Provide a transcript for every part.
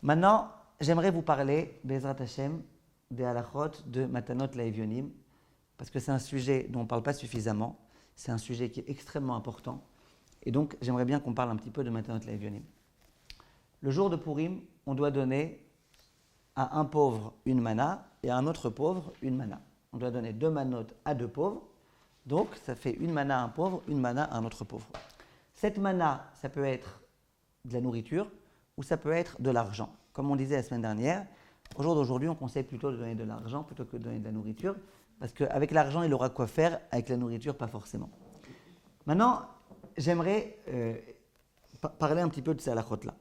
Maintenant, j'aimerais vous parler, Bezrat Hashem, des halachot de Matanot Laevionim, parce que c'est un sujet dont on ne parle pas suffisamment, c'est un sujet qui est extrêmement important, et donc j'aimerais bien qu'on parle un petit peu de Matanot Laevionim. Le jour de Purim, on doit donner à un pauvre une mana et à un autre pauvre une mana. On doit donner 2 manotes à 2 pauvres, donc ça fait une mana à un pauvre, une mana à un autre pauvre. Cette mana, ça peut être de la nourriture ou ça peut être de l'argent. Comme on disait la semaine dernière, au jour d'aujourd'hui, on conseille plutôt de donner de l'argent plutôt que de donner de la nourriture, parce qu'avec l'argent, il aura quoi faire, avec la nourriture, pas forcément. Maintenant, j'aimerais parler un petit peu de ces halachot-là.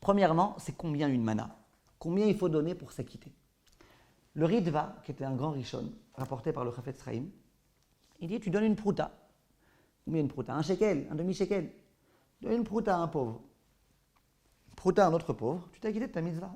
Premièrement, c'est combien une mana? Combien il faut donner pour s'acquitter? Le Ritva, qui était un grand rishon, rapporté par le Chafetz Chaim, il dit, tu donnes une prouta. Combien une prouta? Un shekel, un demi-shekel. Donne une prouta à un pauvre. Une prouta à un autre pauvre, tu t'es acquitté de ta mitzvah.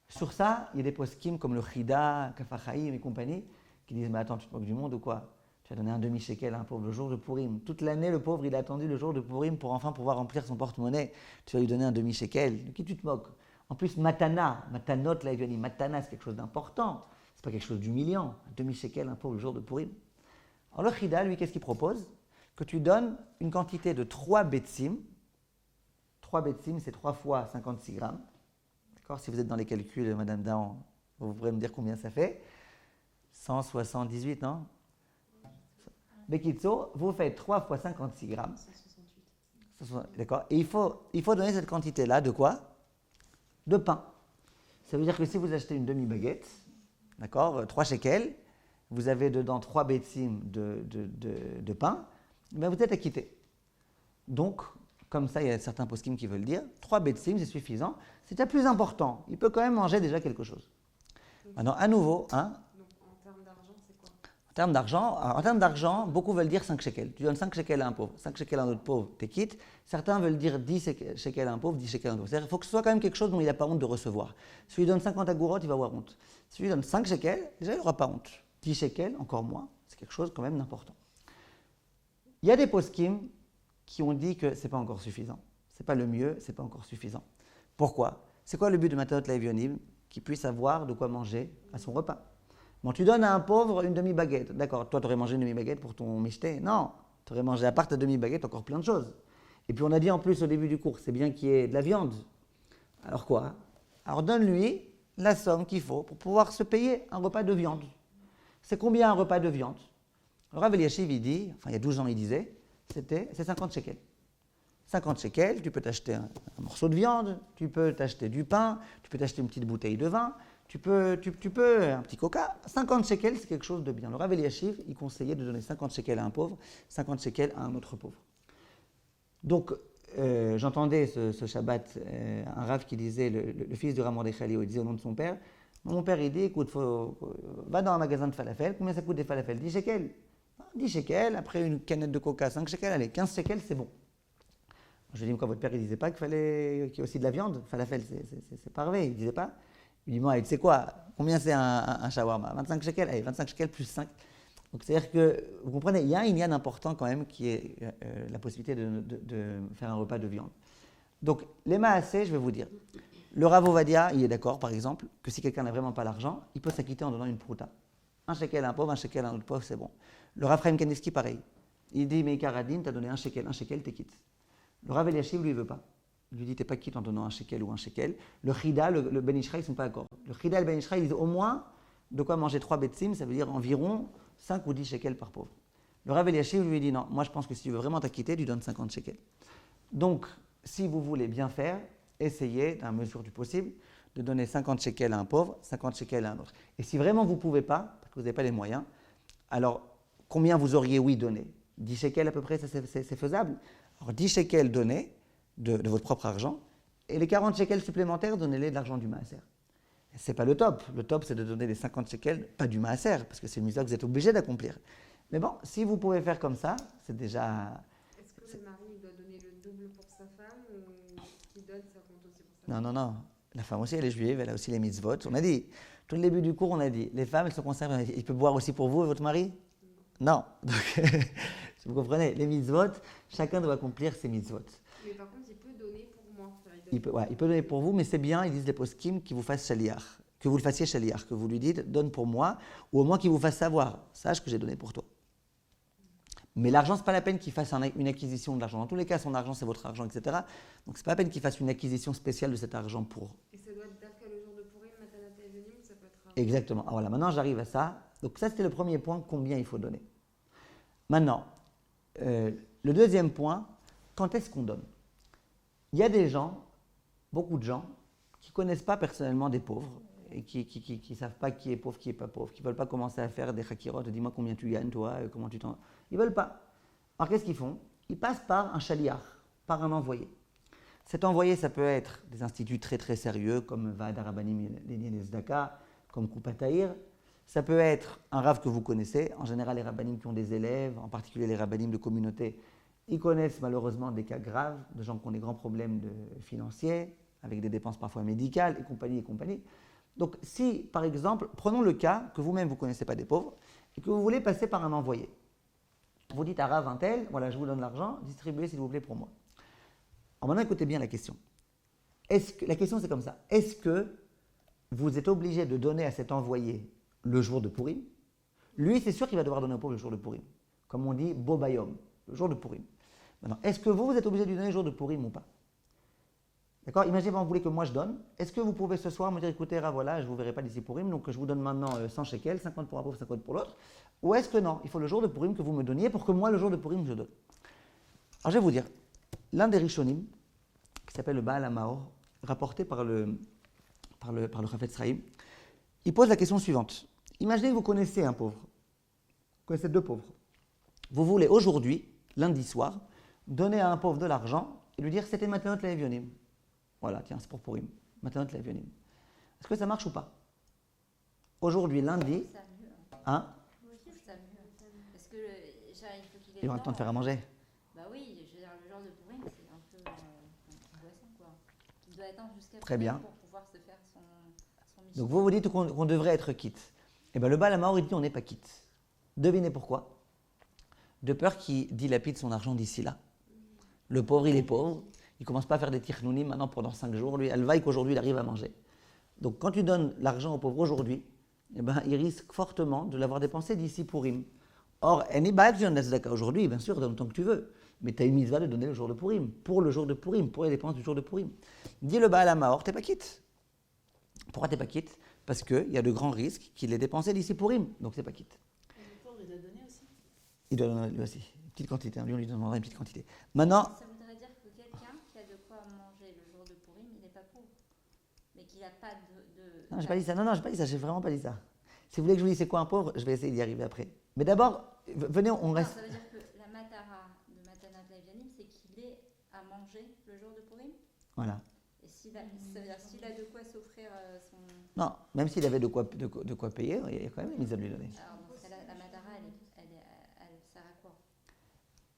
Sur ça, il y a des poskim comme le Chida, Kafachaim et compagnie, qui disent, mais attends, tu te moques du monde ou quoi? Tu as donné un demi-shekel à un pauvre le jour de Purim. Toute l'année, le pauvre, il a attendu le jour de Purim pour enfin pouvoir remplir son porte-monnaie. Tu vas lui donner un demi-shekel. De qui tu te moques? En plus, matana, matanot, là, il dit, matana, c'est quelque chose d'important. C'est pas quelque chose d'humiliant. Un demi-shekel, un pauvre le jour de Purim. Alors le Chida, lui, qu'est-ce qu'il propose? Que tu donnes une quantité de 3 betsim. 3 betsim, c'est 3 fois 56 grammes. D'accord? Si vous êtes dans les calculs, Madame Dahan, vous pourrez me dire combien ça fait. 178, non? Bekitso, vous faites 3 fois 56 grammes. 168. D'accord? Et il faut donner cette quantité-là de quoi? De pain. Ça veut dire que si vous achetez une demi-baguette, d'accord, 3 shekels, vous avez dedans 3 betsim de pain, ben vous êtes acquitté. Donc, comme ça, il y a certains poskim qui veulent dire, 3 betsim, c'est suffisant. C'est déjà plus important. Il peut quand même manger déjà quelque chose. Maintenant, à nouveau, hein? Donc, en termes d'argent, c'est quoi? En termes d'argent, beaucoup veulent dire 5 shekels. Tu donnes 5 shekels à un pauvre, 5 shekels à un autre pauvre, t'es quitte. Certains veulent dire 10 shekels à un pauvre, 10 shekels à un autre. C'est-à-dire qu'il faut que ce soit quand même quelque chose dont il n'a pas honte de recevoir. Si lui donne 50 agourotes, il va avoir honte. Si lui donne 5 shekels, déjà il n'aura pas honte. 10 shekels, encore moins. C'est quelque chose quand même d'important. Il y a des poskim qui ont dit que ce n'est pas encore suffisant. Ce n'est pas le mieux, ce n'est pas encore suffisant. Pourquoi? C'est quoi le but de Matanot Laevionim? Qu'il puisse avoir de quoi manger à son repas. Bon, tu donnes à un pauvre une demi-baguette. D'accord, toi, tu aurais mangé une demi-baguette pour ton michté? Non, tu aurais mangé à part ta demi-baguette encore plein de choses. Et puis on a dit en plus au début du cours, c'est bien qu'il y ait de la viande. Alors quoi? Alors donne-lui la somme qu'il faut pour pouvoir se payer un repas de viande. C'est combien un repas de viande? Le Rav Eliashiv, il dit, enfin il y a 12 ans, il disait, c'est 50 shekels. 50 shekels, tu peux t'acheter un morceau de viande, tu peux t'acheter du pain, tu peux t'acheter une petite bouteille de vin, tu peux un petit coca. 50 shekels, c'est quelque chose de bien. Le Rav Eliashiv, il conseillait de donner 50 shekels à un pauvre, 50 shekels à un autre pauvre. Donc, j'entendais ce Shabbat un Rav qui disait, le fils de Rav Mordechai, il disait au nom de son père, mon père il dit, écoute, va dans un magasin de falafel, combien ça coûte des falafels? 10 shekels. 10 shekels, après une canette de coca, 5 shekels, allez, 15 shekels, c'est bon. Je lui ai dit, pourquoi votre père, il disait pas qu'il y ait aussi de la viande? Falafel, c'est parvé, il disait pas. Il dit, moi, tu sais quoi, combien c'est un shawarma? 25 shekels, allez, 25 shekels plus 5. Donc, c'est-à-dire que, vous comprenez, il y a un inyan important quand même qui est la possibilité de faire un repas de viande. Donc, les maassés, je vais vous dire, le Rav Ovadia, il est d'accord, par exemple, que si quelqu'un n'a vraiment pas l'argent, il peut s'acquitter en donnant une prouta. Un shekel à un pauvre, un shekel à un autre pauvre, c'est bon. Le Rav Chaim Kanievski, pareil. Il dit, mais Ikaradin, t'as donné un shekel, t'es quitte. Le Rav Eliashiv, lui, il veut pas. Il lui dit, t'es pas quitte en donnant un shekel ou un shekel. Le Chida, le Ben Ishraï, ils ne sont pas d'accord. Le Chida et le Ben Ishraï, ils disent au moins de quoi manger 3 betsim, ça veut dire environ 5 ou 10 shekels par pauvre. Le Rav Eliashiv lui dit, non, moi je pense que si tu veux vraiment t'acquitter, tu donnes 50 shekels. Donc, si vous voulez bien faire, essayez, dans la mesure du possible, de donner 50 shekels à un pauvre, 50 shekels à un autre. Et si vraiment vous ne pouvez pas, parce que vous n'avez pas les moyens, alors combien vous auriez, oui, donné? 10 shekels à peu près, ça c'est faisable. Alors 10 shekels donnés de votre propre argent, et les 40 shekels supplémentaires, donnez-les de l'argent du maaser. Ce n'est pas le top. Le top, c'est de donner les 50 shekels, pas du maaser, parce que c'est une mitzvah que vous êtes obligé d'accomplir. Mais bon, si vous pouvez faire comme ça, c'est déjà... Est-ce que le mari doit donner le double pour sa femme ou ce qu'il donne, ça compte aussi pour sa femme? Non. La femme aussi, elle est juive, elle a aussi les mitzvot. On a dit, tout le début du cours, on a dit, les femmes, elles se conservent. Il peut boire aussi pour vous et votre mari? Non. Donc, vous comprenez, les mitzvot, chacun doit accomplir ses mitzvot. Mais par contre, il peut donner pour moi. Il Il peut donner pour vous, mais c'est bien, ils disent les poskim, qu'il vous fasse shaliach, que vous le fassiez shaliach, que vous lui dites donne pour moi, ou au moins qu'il vous fasse savoir, sache que j'ai donné pour toi. Mais l'argent, ce n'est pas la peine qu'il fasse une acquisition de l'argent. Dans tous les cas, son argent, c'est votre argent, etc. Donc, ce n'est pas la peine qu'il fasse une acquisition spéciale de cet argent pour. Et ça doit être d'après le jour de Purim, Matanat Le'Evonim, ou ça peut être... Exactement. Ah, voilà, maintenant j'arrive à ça. Donc, ça, c'était le premier point, combien il faut donner. Maintenant, le deuxième point, quand est-ce qu'on donne? Il y a des gens, beaucoup de gens, qui ne connaissent pas personnellement des pauvres et qui ne savent pas qui est pauvre, qui n'est pas pauvre, qui ne veulent pas commencer à faire des chakirot, dis-moi combien tu gagnes, toi, comment tu t'en... Ils ne veulent pas. Alors qu'est-ce qu'ils font? Ils passent par un shaliach, par un envoyé. Cet envoyé, ça peut être des instituts très très sérieux, comme Vaad HaRabbanim Le'Inyanei Tzedaka, comme Koupat Ha'ir. Ça peut être un rav que vous connaissez. En général, les rabbanim qui ont des élèves, en particulier les rabbanim de communauté, ils connaissent malheureusement des cas graves, de gens qui ont des grands problèmes financiers, avec des dépenses parfois médicales, et compagnie, et compagnie. Donc si, par exemple, prenons le cas que vous-même vous ne connaissez pas des pauvres, et que vous voulez passer par un envoyé. Vous dites à Rav un tel, voilà, je vous donne l'argent, distribuez s'il vous plaît pour moi. Alors maintenant, écoutez bien la question. La question c'est comme ça. Est-ce que vous êtes obligé de donner à cet envoyé le jour de Purim? Lui, c'est sûr qu'il va devoir donner au pauvre le jour de Purim. Comme on dit, Bo Bayom, le jour de Purim. Maintenant, est-ce que vous êtes obligé de lui donner le jour de Purim ou pas? D'accord? Imaginez, vous voulez que moi je donne. Est-ce que vous pouvez ce soir me dire, écoutez, Rav, voilà, je ne vous verrai pas d'ici Purim, donc je vous donne maintenant 100 shekels, 50 pour un pauvre, 50 pour l'autre? Ou est-ce que non, il faut le jour de Purim que vous me donniez pour que moi, le jour de Purim, je donne? Alors je vais vous dire, l'un des Rishonim, qui s'appelle le Baal HaMaor, rapporté par le Chafetz Chaim, il pose la question suivante. Imaginez que vous connaissez un pauvre, vous connaissez deux pauvres. Vous voulez aujourd'hui, lundi soir, donner à un pauvre de l'argent et lui dire c'était Matanot Le'Evionim. Voilà, tiens, c'est pour Purim. Matanot Le'Evionim. Est-ce que ça marche ou pas? Aujourd'hui, lundi. Hein? Parce que il faut qu'il ait il aura le temps de faire à manger. Bah oui, je veux dire, le genre de Purim, c'est un peu angoissant, quoi. Il doit attendre jusqu'à Très Purim bien. pour pouvoir se faire son mission. Donc vous dites qu'on devrait être quitte. Eh bien le Baal HaMaor, il dit on n'est pas quitte. Devinez pourquoi? De peur qu'il dilapide son argent d'ici là. Le pauvre, il est pauvre. Il ne commence pas à faire des tirnounim maintenant pendant 5 jours. Lui, elle vaille qu'aujourd'hui, il arrive à manger. Donc quand tu donnes l'argent au pauvre aujourd'hui, eh ben, il risque fortement de l'avoir dépensé d'ici Purim. Or, aujourd'hui, bien sûr, donne le temps que tu veux. Mais tu as une mitzvah de donner le jour de Purim, pour le jour de Purim, pour les dépenses du jour de Purim. Dis le Baal HaMaor, tu n'es pas quitte. Pourquoi tu n'es pas quitte? Parce qu'il y a de grands risques qu'il ait dépensé d'ici Purim. Donc, c'est pas quitte. Et le pauvre, il doit donner aussi? Il doit donner lui aussi. Une petite quantité. Lui, on lui demandera une petite quantité. Maintenant. Ça voudrait dire que quelqu'un qui a de quoi manger le jour de Purim, il n'est pas pauvre. Mais qu'il n'a pas de... Non, j'ai pas dit ça. Non, j'ai pas dit ça. J'ai vraiment pas dit ça. Si vous voulez que je vous dise c'est quoi un pauvre, je vais essayer d'y arriver après. Mais d'abord, venez, on reste. Non, ça veut dire que la matara de Matanat Le'Evionim, c'est qu'il ait à manger le jour de Purim. Voilà. Et ça veut dire s'il a de quoi s'offrir son... Non, même s'il avait de quoi payer, il y a quand même une mise à lui donner. Alors, dans ce cas-là, la matara, elle sert à quoi?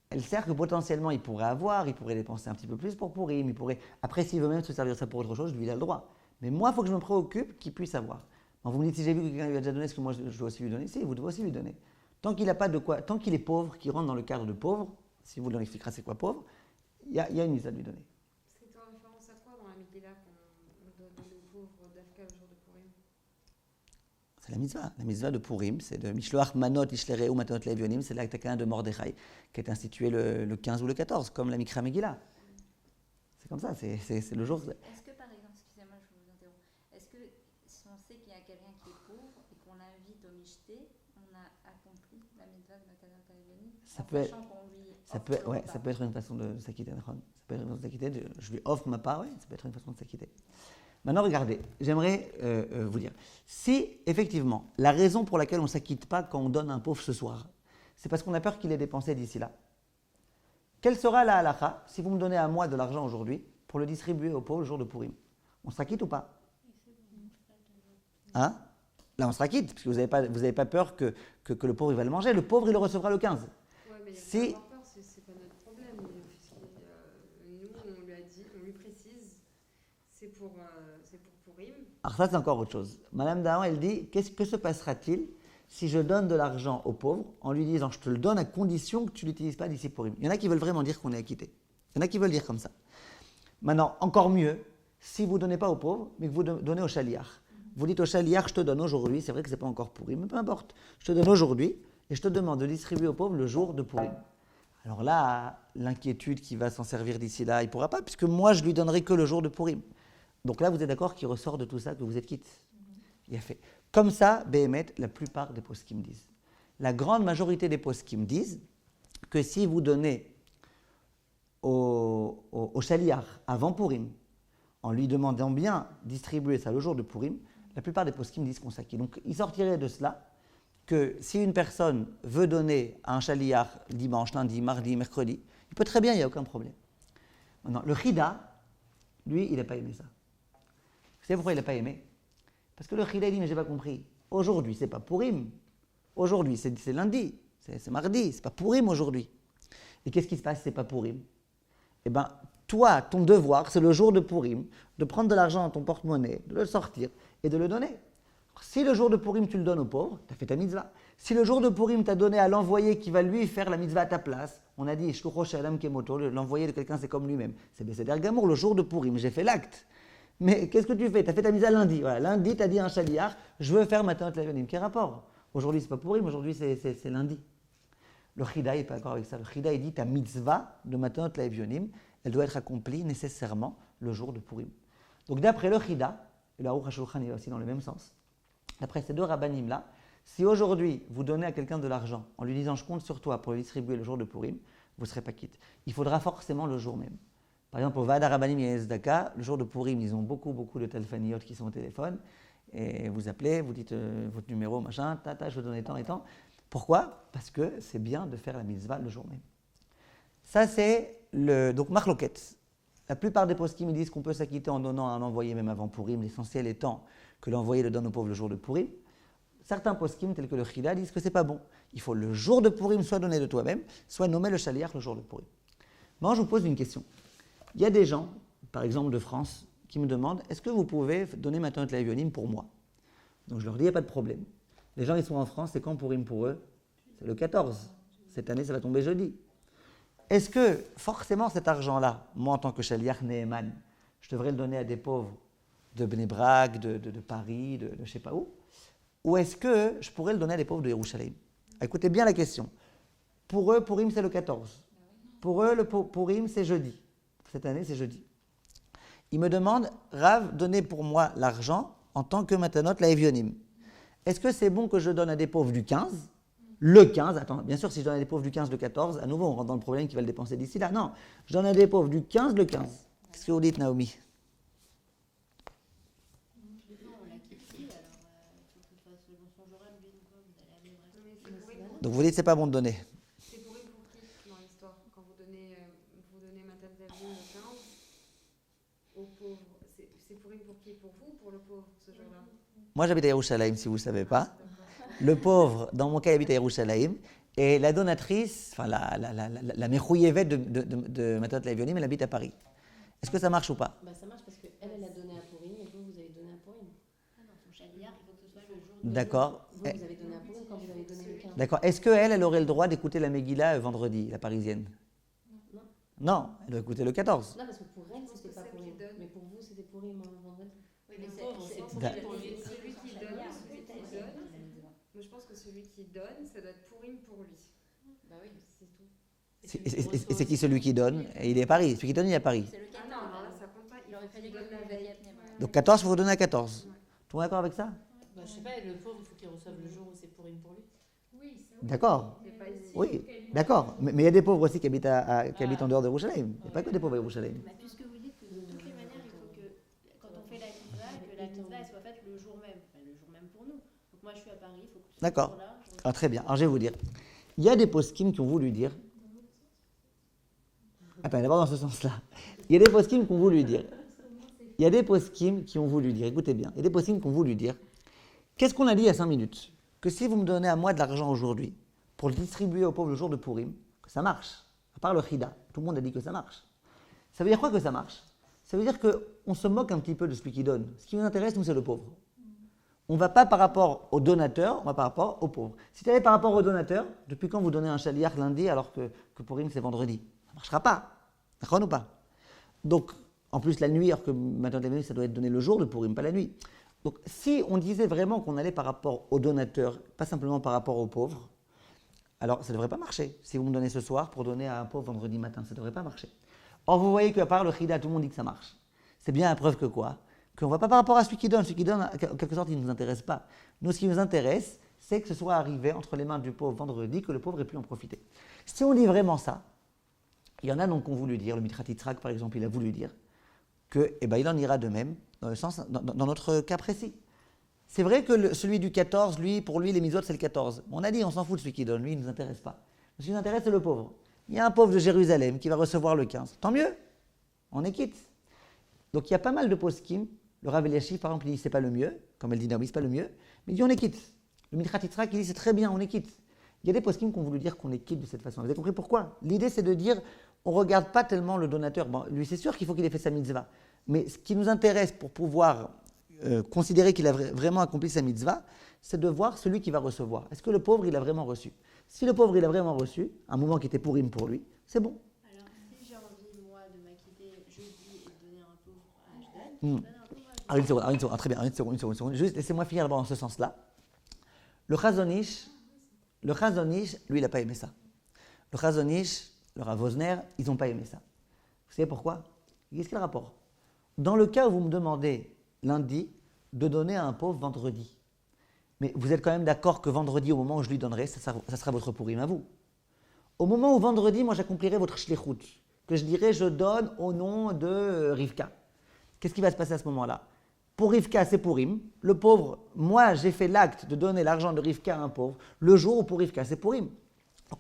Elle sert que potentiellement il pourrait avoir, il pourrait dépenser un petit peu plus pour Purim, il pourrait. Après, s'il veut même se servir ça pour autre chose, lui, il a le droit. Mais moi, il faut que je me préoccupe qu'il puisse avoir. Bon, vous me dites si j'ai vu que quelqu'un lui a déjà donné, est-ce que moi je dois aussi lui donner? Si, vous devez aussi lui donner. Tant qu'il n'a pas de quoi, tant qu'il est pauvre, qu'il rentre dans le cadre de pauvre, si vous leur expliquerez c'est quoi pauvre, il y a une mise à lui donner. C'est en référence à quoi dans la Megillah qu'on donne le pauvre d'Afka le jour de Purim? C'est la mitzvah. La mitzvah de Purim, c'est de Mishloach Manot Ishlere ou Matanot Le'Evionim, c'est l'acte de Mordechai qui est institué le 15 ou le 14, comme la Mikra Megillah. C'est comme ça, c'est le jour. Est-ce que par exemple, excusez-moi, je vous interromps, est-ce que si on sait qu'il y a quelqu'un qui est pauvre et qu'on l'invite au Mishté, on a accompli la mitzvah de Matanot Le'Evionim? Ça peut être une façon de s'acquitter. Ça peut être une façon de s'acquitter. Je lui offre ma part, ouais, ça peut être une façon de s'acquitter. Maintenant, regardez, j'aimerais vous dire, si effectivement, la raison pour laquelle on ne s'acquitte pas quand on donne un pauvre ce soir, c'est parce qu'on a peur qu'il ait dépensé d'ici là. Quelle sera la halakha si vous me donnez à moi de l'argent aujourd'hui pour le distribuer aux pauvres le jour de Purim? On s'acquitte ou pas? Hein? Là, on s'acquitte, parce que vous n'avez pas peur que le pauvre il va le manger. Le pauvre, il le recevra le 15. Ouais, mais il y a Si- pas avoir peur, c'est pas notre problème. Nous, on lui a dit, on lui précise, c'est pour Purim. Alors ça, c'est encore autre chose. Madame Dahan, elle dit, que se passera-t-il si je donne de l'argent aux pauvres en lui disant, je te le donne à condition que tu ne l'utilises pas d'ici Purim? Il y en a qui veulent vraiment dire qu'on est acquitté. Il y en a qui veulent dire comme ça. Maintenant, encore mieux, si vous ne donnez pas aux pauvres, mais que vous donnez au chaliar. Vous dites au chaliar, je te donne aujourd'hui, c'est vrai que ce n'est pas encore pourri, mais peu importe, je te donne aujourd'hui et je te demande de distribuer aux pauvres le jour de Pourim. Alors là, l'inquiétude qui va s'en servir d'ici là, il ne pourra pas, puisque moi, je lui donnerai que le jour de Pourim. Donc là, vous êtes d'accord qu'il ressort de tout ça que vous êtes quitte. Il a fait. Comme ça, Béhémet, la plupart des poskim disent. La grande majorité des poskim disent que si vous donnez au chaliar avant Pourim, en lui demandant bien distribuer ça le jour de Pourim, la plupart des poskim disent qu'on s'acquitte. Donc il sortirait de cela que si une personne veut donner à un chaliar dimanche, lundi, mardi, mercredi, il peut très bien, il n'y a aucun problème. Maintenant, le Chida, lui, il n'a pas aimé ça. Vous savez pourquoi il n'a pas aimé? Parce que le Chida, il dit, mais j'ai pas compris. Aujourd'hui, c'est pas Pourim. Aujourd'hui, c'est lundi, c'est mardi, c'est pas Pourim aujourd'hui. Et qu'est-ce qui se passe si c'est pas Pourim? Eh bien, toi, ton devoir, c'est le jour de Pourim, de prendre de l'argent dans ton porte-monnaie, de le sortir et de le donner. Si le jour de Pourim, tu le donnes aux pauvres, tu as fait ta mitzvah. Si le jour de Pourim, tu as donné à l'envoyé qui va lui faire la mitzvah à ta place, on a dit, l'envoyé de quelqu'un, c'est comme lui-même. C'est Besséder Gamour, le jour de Pourim, j'ai fait l'acte. Mais qu'est-ce que tu fais? Tu as fait ta mitzvah lundi. Voilà, lundi, tu as dit à un chaliar, je veux faire Matanot Le'Evionim. Quel rapport? Aujourd'hui, c'est pas Pourim, aujourd'hui, c'est lundi. Le Chida n'est pas d'accord avec ça. Le Chida, il dit, ta mitzvah de Matanot Le'Evionim, elle doit être accomplie nécessairement le jour de Pourim. Donc d'après le Chida, et le Aruch HaShulchan est aussi dans le même sens, d'après ces deux rabbanim-là, si aujourd'hui vous donnez à quelqu'un de l'argent en lui disant je compte sur toi pour le distribuer le jour de Pourim, vous ne serez pas quitte. Il faudra forcément le jour même. Par exemple, au Vada Rabbanim Yezdaka, le jour de Pourim, ils ont beaucoup de téléphoniotes qui sont au téléphone, et vous appelez, vous dites votre numéro, machin, tata, je veux donner tant et tant. Pourquoi? Parce que c'est bien de faire la mitzvah le jour même. Ça, c'est donc Marloket. La plupart des poskim disent qu'on peut s'acquitter en donnant à un envoyé même avant Pourim, l'essentiel étant que l'envoyé le donne aux pauvres le jour de Pourim. Certains poskim, tels que le Chida, disent que c'est pas bon. Il faut le jour de Pourim soit donné de toi-même, soit nommer le chaliar le jour de Pourim. Moi, je vous pose une question. Il y a des gens, par exemple de France, qui me demandent est-ce que vous pouvez donner Matanot Le'Evionim pour moi? Donc je leur dis il n'y a pas de problème. Les gens, ils sont en France, c'est quand Pourim pour eux? C'est le 14. Cette année, ça va tomber jeudi. Est-ce que forcément cet argent-là, moi en tant que chaliar Neheman, je devrais le donner à des pauvres de Bnei Brak, de Paris, de je ne sais pas où? Ou est-ce que je pourrais le donner à des pauvres de Yerushalayim? Écoutez bien la question. Pour eux, Pourim, c'est le 14. Pour eux, le Pourim, c'est jeudi. Cette année, c'est jeudi. Ils me demandent, Rav, donnez pour moi l'argent en tant que Matanot Le'Evionim. Est-ce que c'est bon que je donne à des pauvres du 15? Le 15, attends, bien sûr, si je donne à des pauvres du 15, le 14, à nouveau, on rentre dans le problème qui va le dépenser d'ici là. Non, je donne à des pauvres du 15, le 15. Qu'est-ce que vous dites, Naomi? Donc vous dites c'est pas bon de donner. C'est Pourim pour qui dans l'histoire? Quand vous donnez Matanot Le'Evionim le 15 aux pauvres, c'est Pourim pour qui? Pour vous ou pour le pauvre ce jour-là? Moi j'habite à Yerushalayim si vous ne savez pas. Le pauvre, dans mon cas, il habite à Yerushalayim. Et la donatrice, enfin la Mechouyevet de Matanot Le'Evionim, elle habite à Paris. Est-ce que ça marche ou pas? Ça marche parce qu'elle a donné à Pourim et vous avez donné à Pourim. Non, ton chaliar, il faut que ce soit le jour. D'accord. Vous avez donné à Pourim quand vous avez donné le 15. D'accord. Est-ce qu'elle aurait le droit d'écouter la Megillah vendredi, la parisienne? Non. Non, elle doit écouter le 14. Non, parce que pour elle, c'était pas Pourim. Mais pour vous, c'était Pourim vendredi. Oui, mais Le c'est pauvre, c'est c'est pour Da- lui, Celui qui donne, donne. moi je pense que celui qui donne, ça doit être Pourim pour lui. Bah oui, C'est tout. Et c'est qui celui qui donne? Et il est à Paris. Celui qui donne, il est à Paris. c'est le Ah 14. non, alors là ça compte pas. Il aurait fallu que donne vous la le veille. donniez à Pneumonia. Donc 14, il faut donner à 14. Tout le monde d'accord avec ça? Je sais pas, le pauvre, il faut qu'il reçoive le jour où c'est Pourim pour lui. D'accord. C'est pas ici. Oui, d'accord. Mais il y a des pauvres aussi qui habitent, qui habitent en dehors de Yerushalayim. Il n'y a pas que des pauvres à Yerushalayim. Bah, puisque vous dites que de toutes les manières, il faut que, quand on fait la mitzvah, que la mitzvah elle soit faite le jour même. Enfin, le jour même pour nous. Donc moi, je suis à Paris, il faut que ce D'accord. jour-là, je Ah, très bien. Alors, je vais vous dire. Il y a des poskim qui ont voulu dire. Attends, d'abord dans ce sens-là. Il y a des poskim qui ont voulu dire. Il y a des poskim qui ont voulu dire. Écoutez bien. Il y a des poskim qui ont voulu dire. Qu'est-ce qu'on a dit il y a 5 minutes? Que si vous me donnez à moi de l'argent aujourd'hui pour le distribuer aux pauvres le jour de Pourim, que ça marche. À part le Chida. Tout le monde a dit que ça marche. Ça veut dire quoi que ça marche? Ça veut dire qu'on se moque un petit peu de celui qui donne. Ce qui nous intéresse, nous, c'est le pauvre. On ne va pas par rapport au donateur, on va par rapport au pauvre. Si tu avais par rapport au donateur, depuis quand vous donnez un chaliar lundi alors que Pourim c'est vendredi? Ça ne marchera pas. D'accord ou pas? Donc, En plus, la nuit, alors que Matan Tavionot, ça doit être donné le jour de Purim, pas la nuit. Donc, si on disait vraiment qu'on allait par rapport aux donateurs, pas simplement par rapport aux pauvres, alors ça ne devrait pas marcher. Si vous me donnez ce soir pour donner à un pauvre vendredi matin, ça ne devrait pas marcher. Or, vous voyez qu'à part le Chida, tout le monde dit que ça marche. C'est bien la preuve que quoi? Qu'on ne voit pas par rapport à celui qui donne. Celui qui donne, en quelque sorte, il ne nous intéresse pas. Nous, ce qui nous intéresse, c'est que ce soit arrivé entre les mains du pauvre vendredi, que le pauvre ait pu en profiter. Si on dit vraiment ça, il y en a donc qui ont voulu dire, le Mitrat Yitzhak par exemple, il a voulu dire, que, il en ira de même, dans notre cas précis. C'est vrai que celui du 14, pour lui, les mitzvot, c'est le 14. On a dit, on s'en fout de celui qui donne, lui, il ne nous intéresse pas. Ce qui nous intéresse, c'est le pauvre. Il y a un pauvre de Jérusalem qui va recevoir le 15. Tant mieux, on est quitte. Donc il y a pas mal de poskim. Le Rav Eliashiv, par exemple, il dit c'est pas le mieux, comme elle dit Naomi, c'est pas le mieux, mais il dit on est quitte. Le Mitrat Yitzhak, il dit c'est très bien, on est quitte. Il y a des poskim qui ont voulu dire qu'on est quitte de cette façon. Vous avez compris pourquoi? L'idée, c'est de dire on ne regarde pas tellement le donateur. Bon, lui, c'est sûr qu'il faut qu'il ait fait sa mitzvah. Mais ce qui nous intéresse pour pouvoir considérer qu'il a vraiment accompli sa mitzvah, c'est de voir celui qui va recevoir. Est-ce que le pauvre, il a vraiment reçu? Si le pauvre, il a vraiment reçu, un moment qui était Purim pour lui, c'est bon. Alors, si j'ai envie, moi, de m'acquitter jeudi et de donner un pauvre à Ashdod, je donne un pauvre à Ashdod. Une seconde, très bien, une seconde. Juste, laissez-moi finir d'abord dans ce sens-là. Le Chazon Ish, lui, il n'a pas aimé ça. Le Chazon Ish, le Rav Wosner, ils n'ont pas aimé ça. Vous savez pourquoi? Qu'est-ce qu'il y a le rapport? Dans le cas où vous me demandez lundi de donner à un pauvre vendredi, mais vous êtes quand même d'accord que vendredi, au moment où je lui donnerai, ça sera votre Purim à vous. Au moment où vendredi, moi j'accomplirai votre shlichut, que je dirai je donne au nom de Rivka. Qu'est-ce qui va se passer à ce moment-là? Pour Rivka, c'est Purim. Le pauvre, moi j'ai fait l'acte de donner l'argent de Rivka à un pauvre le jour où pour Rivka, c'est Purim.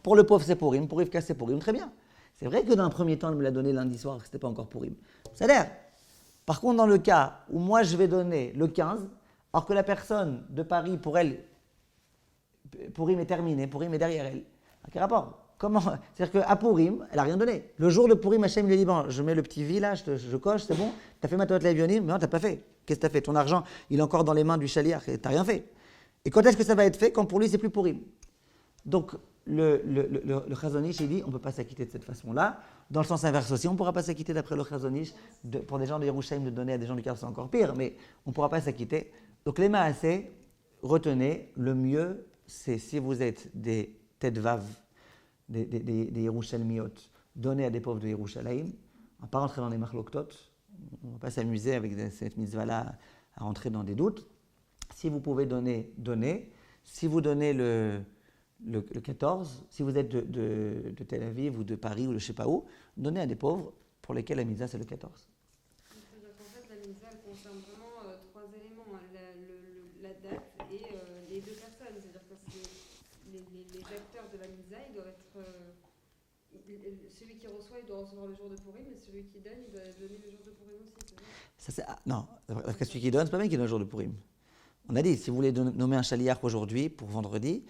Pour le pauvre, c'est Purim, pour Rivka, c'est Purim, très bien. C'est vrai que dans un premier temps, elle me l'a donné lundi soir, que ce n'était pas encore Purim. Ça a l'air. Par contre, dans le cas où moi je vais donner le 15, alors que la personne de Paris, pour elle, Purim est terminé, Purim est derrière elle. Quel rapport? Comment? C'est-à-dire qu'à Purim, elle n'a rien donné. Le jour de Purim, Hachem lui dit, bon, je mets le petit V là, je coche, c'est bon, tu as fait ma Torah Levionim, mais non, tu n'as pas fait. Qu'est-ce que tu as fait? Ton argent, il est encore dans les mains du chaliar, tu n'as rien fait. Et quand est-ce que ça va être fait? Quand pour lui, c'est plus Purim. Donc, le Chazon Ish, il dit, on ne peut pas s'acquitter de cette façon-là. Dans le sens inverse aussi, on ne pourra pas s'acquitter d'après le Chazon Ish, pour des gens de Yerushalayim de donner à des gens du Kar, c'est encore pire, mais on ne pourra pas s'acquitter. Donc les Maaseh, retenez, le mieux, c'est si vous êtes des têtes vaves, des Yerushalmiot, donnez à des pauvres de Yerushalayim. On ne va pas rentrer dans les machloktot, on ne va pas s'amuser avec cette mitzvah-là à rentrer dans des doutes. Si vous pouvez donner, donnez. Si vous donnez le 14, si vous êtes de Tel Aviv ou de Paris ou de je ne sais pas où, donnez à des pauvres pour lesquels la mitzvah c'est le 14. C'est-à-dire qu'en fait, la mitzvah elle concerne vraiment trois éléments, la date et les deux personnes. C'est-à-dire que les acteurs de la mitzvah, ils doivent être. Celui qui reçoit, il doit recevoir le jour de Purim, et celui qui donne, il doit donner le jour de Purim aussi. C'est vrai? Non, parce que celui qui donne, c'est pas bien qu'il donne le jour de Purim. On a dit, si vous voulez nommer un chaliar aujourd'hui pour vendredi,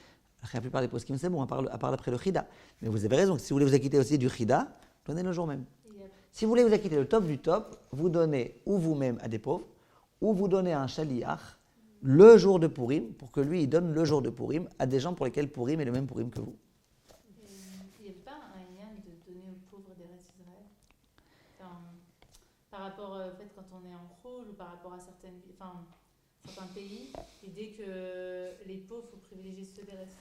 la plupart des poskim c'est bon, à part après le Chida. Mais vous avez raison, si vous voulez vous acquitter aussi du Chida, donnez le jour même. Si vous voulez vous acquitter le top du top, vous donnez ou vous-même à des pauvres, ou vous donnez à un chaliar le jour de Purim, pour que lui, il donne le jour de Purim à des gens pour lesquels Purim est le même Purim que vous. Il n'y a pas un lien de donner aux pauvres des restes d'Israël, par rapport au fait quand on est en rôle ou par rapport à certains pays, l'idée que les pauvres, il faut privilégier ceux des restes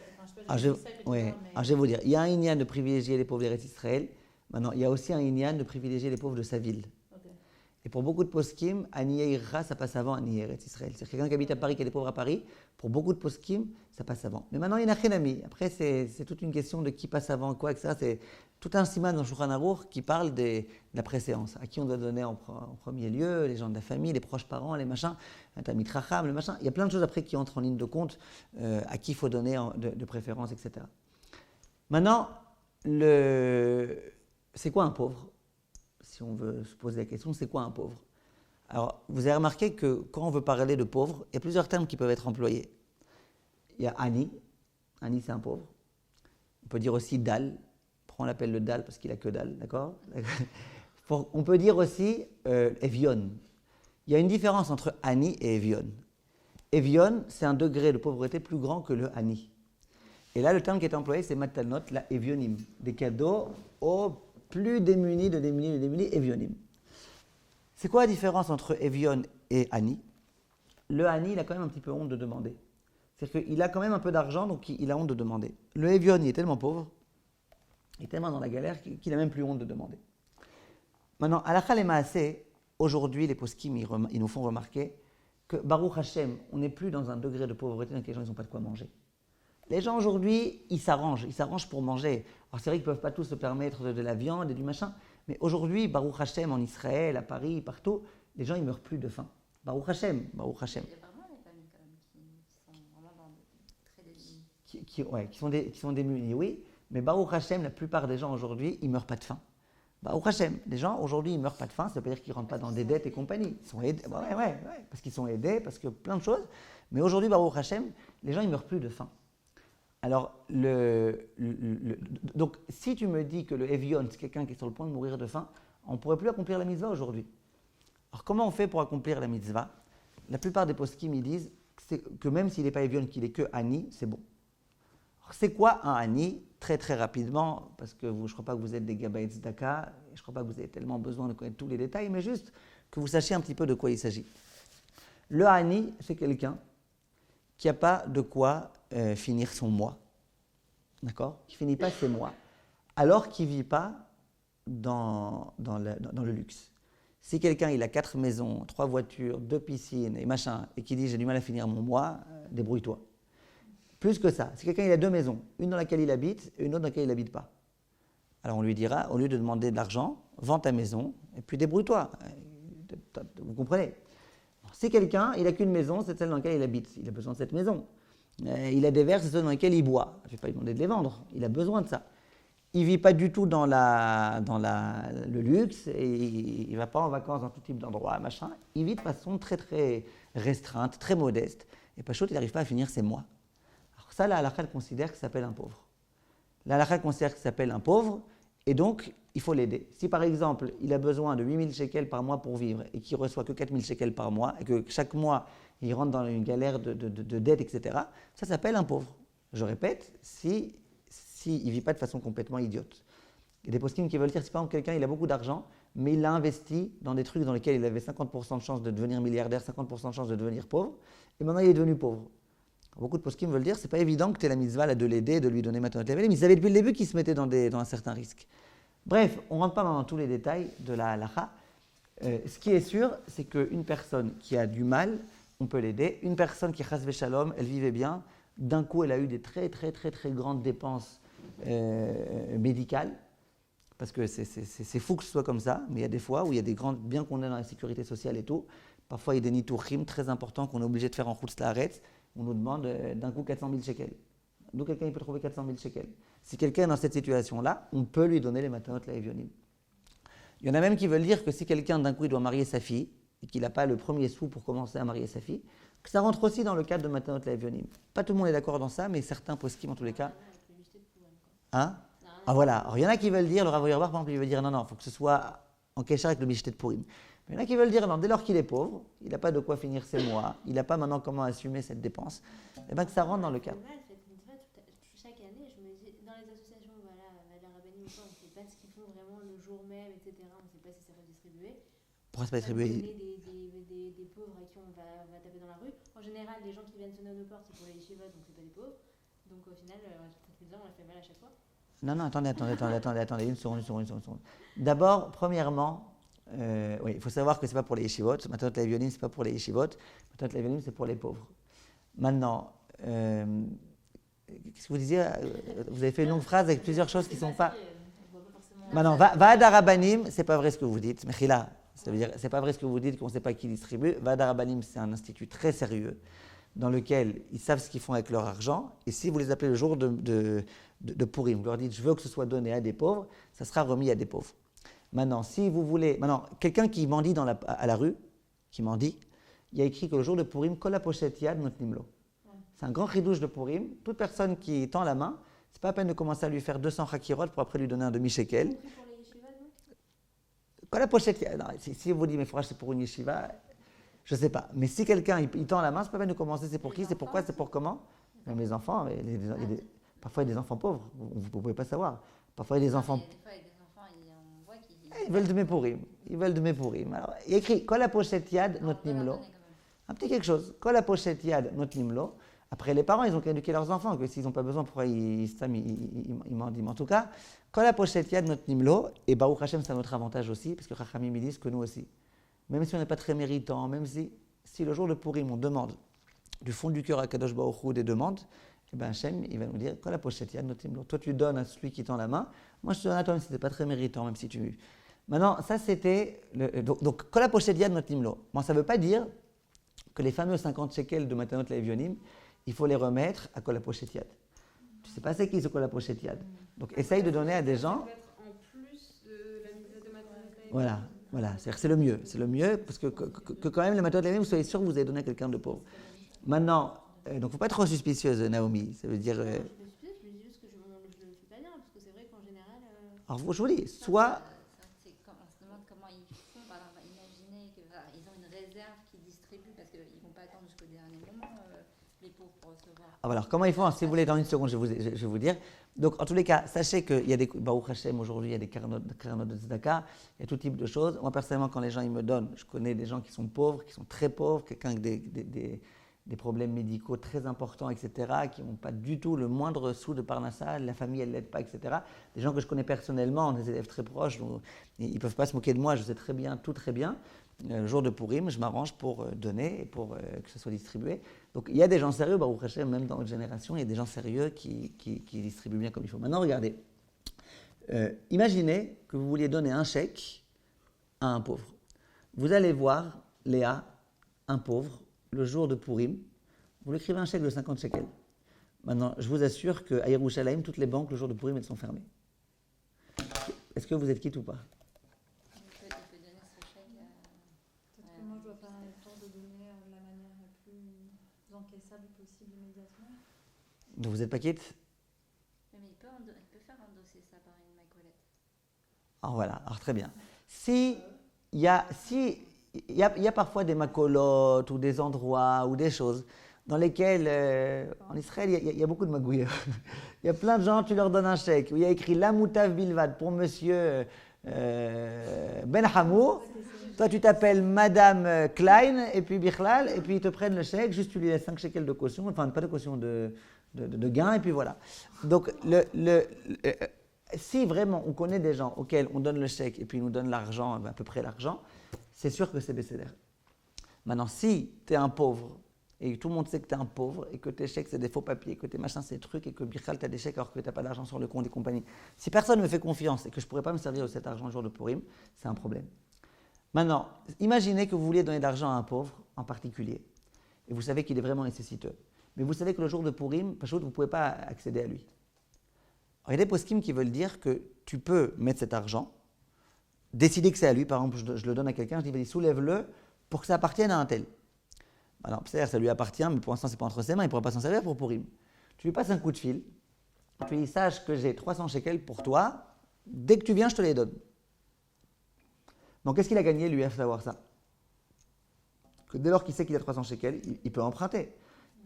d'Israël. Je vais vous dire, il y a un inyan de privilégier les pauvres des restes d'Israël. Maintenant, il y a aussi un inyan de privilégier les pauvres de sa ville. Okay. Et pour beaucoup de poskim, Aniye Irra, ça passe avant Aniye Eretz Israël. C'est-à-dire quelqu'un qui habite à Paris, qui a des pauvres à Paris, pour beaucoup de poskim, ça passe avant. Mais maintenant, il y en a Chenami. Après, c'est toute une question de qui passe avant quoi, etc. C'est tout un siman dans Shulchan Aruch qui parle de la préséance. À qui on doit donner en premier lieu, les gens de la famille, les proches parents, les machins, Tamit Racham, le machin. Il y a plein de choses après qui entrent en ligne de compte, à qui il faut donner de préférence, etc. Maintenant, c'est quoi un pauvre? Si on veut se poser la question, c'est quoi un pauvre? Alors, vous avez remarqué que quand on veut parler de pauvre, il y a plusieurs termes qui peuvent être employés. Il y a Ani. Ani, c'est un pauvre. On peut dire aussi Dal. Pourquoi on l'appelle le Dal? Parce qu'il n'a que Dal, d'accord? On peut dire aussi Evion. Il y a une différence entre Ani et Evion. Evion, c'est un degré de pauvreté plus grand que le Ani. Et là, le terme qui est employé, c'est Matanot, la Evionim. Des cadeaux aux plus démunis de démunis, Evionim. C'est quoi la différence entre Evion et Ani? Le Ani, il a quand même un petit peu honte de demander. C'est-à-dire qu'il a quand même un peu d'argent, donc il a honte de demander. Le Evion, il est tellement pauvre, il est tellement dans la galère qu'il n'a même plus honte de demander. Maintenant, halakha le maaseh, aujourd'hui, les poskim, ils nous font remarquer que Baruch Hashem, on n'est plus dans un degré de pauvreté dans lequel les gens n'ont pas de quoi manger. Les gens aujourd'hui, ils s'arrangent pour manger. Alors c'est vrai qu'ils ne peuvent pas tous se permettre de la viande et du machin, mais aujourd'hui, Baruch Hashem, en Israël, à Paris, partout, les gens, ils ne meurent plus de faim. Baruch Hashem, Baruch Hashem. Il y a vraiment des familles quand même qui sont vraiment dans très démunies. Qui sont démunis, oui, mais Baruch Hashem, la plupart des gens aujourd'hui, ils ne meurent pas de faim. Baruch Hashem, les gens aujourd'hui, ils ne meurent pas de faim, ça veut pas dire qu'ils ne rentrent pas dans des dettes et compagnie. Ils sont aidés, parce qu'ils sont aidés, parce que plein de choses. Mais aujourd'hui, Baruch Hashem, les gens, ils ne meurent plus de faim. Alors, donc, si tu me dis que le Evion, c'est quelqu'un qui est sur le point de mourir de faim, on ne pourrait plus accomplir la mitzvah aujourd'hui. Alors, comment on fait pour accomplir la mitzvah? La plupart des poskim, ils disent que même s'il n'est pas Evion, qu'il est que Ani, c'est bon. Alors, c'est quoi un Ani? Très très rapidement, parce que je ne crois pas que vous êtes des Gabaït Tzedaka, je ne crois pas que vous avez tellement besoin de connaître tous les détails, mais juste que vous sachiez un petit peu de quoi il s'agit. Le Ani, c'est quelqu'un qui n'a pas de quoi finir son mois, d'accord? Qui ne finit pas ses mois, alors qu'il ne vit pas dans le luxe. Si quelqu'un il a 4 maisons, 3 voitures, 2 piscines et machin, et qui dit j'ai du mal à finir mon mois, débrouille-toi. Plus que ça, si quelqu'un il a 2 maisons, une dans laquelle il habite et une autre dans laquelle il n'habite pas, alors on lui dira, au lieu de demander de l'argent, vends ta maison et puis débrouille-toi. Vous comprenez? Si quelqu'un il n'a qu'une maison, c'est celle dans laquelle il habite, il a besoin de cette maison. Il a des verres, c'est ceux dans lesquels il boit. Je ne vais pas lui demander de les vendre, il a besoin de ça. Il ne vit pas du tout dans le luxe et il ne va pas en vacances dans tout type d'endroits, machin. Il vit de façon très très restreinte, très modeste. Et Pachot, il n'arrive pas à finir ses mois. Alors ça, la halakha considère que ça s'appelle un pauvre. La halakha considère que ça s'appelle un pauvre et donc il faut l'aider. Si par exemple, il a besoin de 8000 shekels par mois pour vivre et qu'il ne reçoit que 4000 shekels par mois et que chaque mois, il rentre dans une galère de dette, etc., ça s'appelle un pauvre. Je répète, s'il ne vit pas de façon complètement idiote. Il y a des poskim qui veulent dire, si par exemple quelqu'un il a beaucoup d'argent, mais il l'a investi dans des trucs dans lesquels il avait 50% de chance de devenir milliardaire, 50% de chance de devenir pauvre, et maintenant il est devenu pauvre. Beaucoup de poskim veulent dire, c'est pas évident que tu aies la mitzvah là, de l'aider, de lui donner maintenant la mais ils savaient depuis le début qu'il se mettait dans un certain risque. Bref, on ne rentre pas dans tous les détails de la halakha. Ce qui est sûr, c'est qu'une personne qui a du mal, on peut l'aider. Une personne qui chas v'shalom, elle vivait bien, d'un coup elle a eu des très très très très grandes dépenses médicales, parce que c'est fou que ce soit comme ça, mais il y a des fois où il y a des grandes, bien qu'on est dans la sécurité sociale et tout, parfois il y a des nituchim très importants qu'on est obligé de faire en chutz laaretz, on nous demande d'un coup 400 000 shekels. D'où quelqu'un il peut trouver 400 000 shekels. Si quelqu'un est dans cette situation-là, on peut lui donner les matanot laevionim. Il y en a même qui veulent dire que si quelqu'un d'un coup il doit marier sa fille, et qu'il n'a pas le premier sou pour commencer à marier sa fille, que ça rentre aussi dans le cadre de matanot laevionim. Pas tout le monde est d'accord dans ça, mais certains poskim en tous les cas. Hein? Ah voilà, alors il y en a qui veulent dire, le Rav Auerbach par exemple, il veut dire non, il faut que ce soit en kéchar avec le Mishté de Purim. Mais il y en a qui veulent dire non, dès lors qu'il est pauvre, il n'a pas de quoi finir ses mois, il n'a pas maintenant comment assumer cette dépense, et bien que ça rentre dans le cadre. Chaque année, je me dis, dans les associations, voilà, la Rabbanim ou quoi, on ne sait pas ce qu'ils font vraiment le jour même, etc. On ne sait pas si ça va distribuer. Pourquoi c'est pas distribué? Des pauvres à qui on va taper dans la rue. En général, les gens qui viennent sonner à nos portes, c'est pour les yeshivot, donc c'est pas des pauvres. Donc au final, cette mise on la fait mal à chaque fois. Non, attendez, une seconde. D'abord, premièrement, oui, il faut savoir que ce n'est pas pour les yeshivot. Matanot laevionim, ce n'est pas pour les yeshivot. Matanot laevionim, c'est pour les pauvres. Maintenant, qu'est-ce que vous disiez? Vous avez fait une longue phrase avec plusieurs choses qui ne sont pas. Maintenant, Va'ad HaRabbanim, ce n'est pas vrai ce que vous dites. Mechila, ça veut dire, c'est pas vrai ce que vous dites qu'on ne sait pas qui distribue. Va'ad HaRabbanim, c'est un institut très sérieux dans lequel ils savent ce qu'ils font avec leur argent. Et si vous les appelez le jour de Purim, vous leur dites je veux que ce soit donné à des pauvres, ça sera remis à des pauvres. Maintenant, si vous voulez, quelqu'un qui mendie à la rue, qui mendie, il y a écrit que le jour de Purim, Kol hapochet yad notnim lo. C'est un grand chidouche de Purim. Toute personne qui tend la main, c'est pas la peine de commencer à lui faire 200 chakirot pour après lui donner un demi-shekel. Kol hapochet yad, si vous dites mais frère, c'est pour une yeshiva, je ne sais pas. Mais si quelqu'un il tend la main, c'est pas la peine de commencer. C'est pour qui? C'est pourquoi? C'est pour comment? Même les enfants. Parfois il y a des enfants pauvres. Vous ne pouvez pas savoir. Parfois il y a des enfants. Des fois, il y a des enfants, on voit qu'ils ils veulent de mes pourim. Ils veulent de mes pourim. Alors, il y a écrit Kol pochette yad not nimlo. Un petit quelque chose. Kol pochette yad not nimlo. Après, les parents, ils ont qu'à éduquer leurs enfants, que s'ils n'ont pas besoin, pourquoi ils mendient. Mais en tout cas, Kol pochette yad not nimlo, et Baruch Hashem, c'est un autre avantage aussi, parce que Chachamim, ils disent que nous aussi. Même si on n'est pas très méritant, même si le jour de Purim, on demande du fond du cœur à Kadosh Baruch Hu des demandes, et bien Hachem, il va nous dire, Kol pochette yad not nimlo. Toi, tu donnes à celui qui tend la main. Moi, je te donne à toi, même si tu n'es pas très méritant, même si tu... Maintenant, ça, c'était... Donc, Kol pochette yad not nimlo. Moi, ça ne veut pas dire que les fameux 50 shekels de Matanot Le'Evionim, il faut les remettre à Kol pochette yad. Tu ne sais pas c'est qui ce Kol pochette yad. Donc, essaye de donner à des gens... Ça peut être en plus de la mise de Matanot Le'Evionim. Voilà. C'est-à-dire que c'est le mieux, parce que quand même, les Matanot Le'Evionim, vous soyez sûr que vous avez donné à quelqu'un de pauvre. Maintenant, donc, il ne faut pas être trop suspicieuse, Naomi. Ça veut dire... Je me dis juste que je ne le fais pas bien, parce que c'est vrai qu'en général. Alors, je vous dis, soit... On se demande comment ils font. Par exemple, imaginez qu'ils ont une réserve qu'ils distribuent, parce qu'ils ne vont pas attendre jusqu'au dernier moment, les pauvres, pour recevoir. Alors, comment ils font? Si vous voulez, dans une seconde, je vais vous dire. Donc, en tous les cas, sachez qu'il y a des... Baruch Hashem, aujourd'hui, il y a des karanot de tzedaka, il y a tout type de choses. Moi, personnellement, quand les gens ils me donnent, je connais des gens qui sont pauvres, qui sont très pauvres, quelqu'un avec des problèmes médicaux très importants, etc., qui n'ont pas du tout le moindre sou de parnassa, la famille, elle ne l'aide pas, etc. Des gens que je connais personnellement, des élèves très proches, donc, ils ne peuvent pas se moquer de moi, je sais très bien, tout très bien. Le jour de Purim, je m'arrange pour donner et pour que ça soit distribué. Donc il y a des gens sérieux, Baruch Hashem, même dans notre génération, il y a des gens sérieux qui distribuent bien comme il faut. Maintenant, regardez. Imaginez que vous vouliez donner un chèque à un pauvre. Vous allez voir Léa, un pauvre, le jour de Purim, vous lui écrivez un chèque de 50 shekels. Maintenant, je vous assure qu'à Yerushalayim, toutes les banques, le jour de Purim, elles sont fermées. Est-ce que vous êtes quitte ou pas? Il peut donner ce chèque à... Peut-être que moi, je dois faire un effort de donner de la manière la plus encaissable possible immédiatement. Donc vous n'êtes pas quitte? Mais il peut faire endosser ça par une macolette. Alors voilà, alors très bien. Il y a parfois des macolotes ou des endroits ou des choses dans lesquels, en Israël, il y a beaucoup de magouilleurs. Il y a plein de gens, tu leur donnes un chèque où il y a écrit la moutav bilvad pour monsieur Ben Hamour. Toi, tu t'appelles Madame Klein et puis Bichlal, et puis ils te prennent le chèque, juste tu lui laisses 5 shekels de caution, enfin pas de caution, de gain, et puis voilà. Donc, si vraiment on connaît des gens auxquels on donne le chèque et puis ils nous donnent l'argent, à peu près l'argent, c'est sûr que c'est bécédaire. Maintenant, si tu es un pauvre, et tout le monde sait que tu es un pauvre, et que tes chèques c'est des faux papiers, que tes machins c'est des trucs, et que Bichal tu as des chèques alors que tu n'as pas d'argent sur le compte et compagnie, si personne ne me fait confiance et que je ne pourrais pas me servir de cet argent le jour de Purim, c'est un problème. Maintenant, imaginez que vous vouliez donner de l'argent à un pauvre en particulier, et vous savez qu'il est vraiment nécessiteux. Mais vous savez que le jour de Purim, vous ne pouvez pas accéder à lui. Alors, il y a des poskim qui veulent dire que tu peux mettre cet argent, décider que c'est à lui, par exemple, je le donne à quelqu'un, je dis, vas-y, soulève-le pour que ça appartienne à un tel. Alors, c'est-à-dire, ça lui appartient, mais pour l'instant, ce n'est pas entre ses mains, il ne pourra pas s'en servir pour Purim. Tu lui passes un coup de fil, tu lui dis, sache que j'ai 300 shekels pour toi, dès que tu viens, je te les donne. Donc, qu'est-ce qu'il a gagné, lui, à savoir ça? Que dès lors qu'il sait qu'il a 300 shekels, il peut emprunter.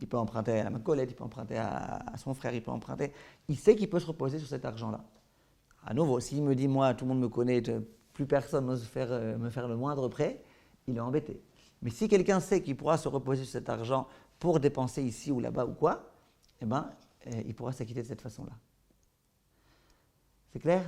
Il peut emprunter à ma collègue, il peut emprunter à son frère, il peut emprunter. Il sait qu'il peut se reposer sur cet argent-là. À nouveau, s'il me dit, moi, tout le monde me connaît, plus personne n'ose me faire le moindre prêt, il est embêté. Mais si quelqu'un sait qu'il pourra se reposer sur cet argent pour dépenser ici ou là-bas ou quoi, eh ben, il pourra s'acquitter de cette façon-là. C'est clair ?